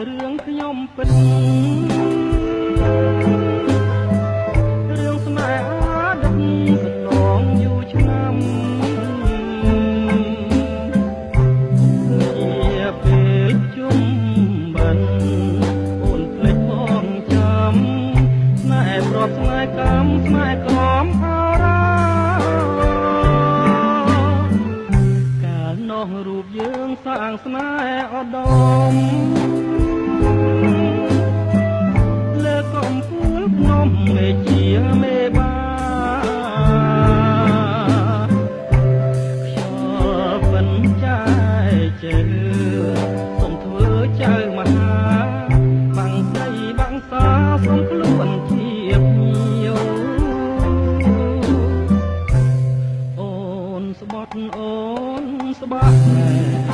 រឿងខ្ញុំពិតរឿងស្នេហាដឹកកន្លងយូរឆ្នាំជាពេលជុំបានអូនភ្លេចផងចាំស្នេហ៍ប្រត់ស្នេហ៍កម្មស្នេហ៍ក្រំអរ៉ាកាលនោះរូបយើងសាងស្នេហ៍ឧត្តមលើកំពូលភ្នំមេជាមេបាខ្យល់បិណ្ឌចាយជើសូមធ្វើចៅមហាបាំងស្រីបាំងសាសូមខ្លួនជាភ្ញៀវអូនស្បត់អូនស្បាក់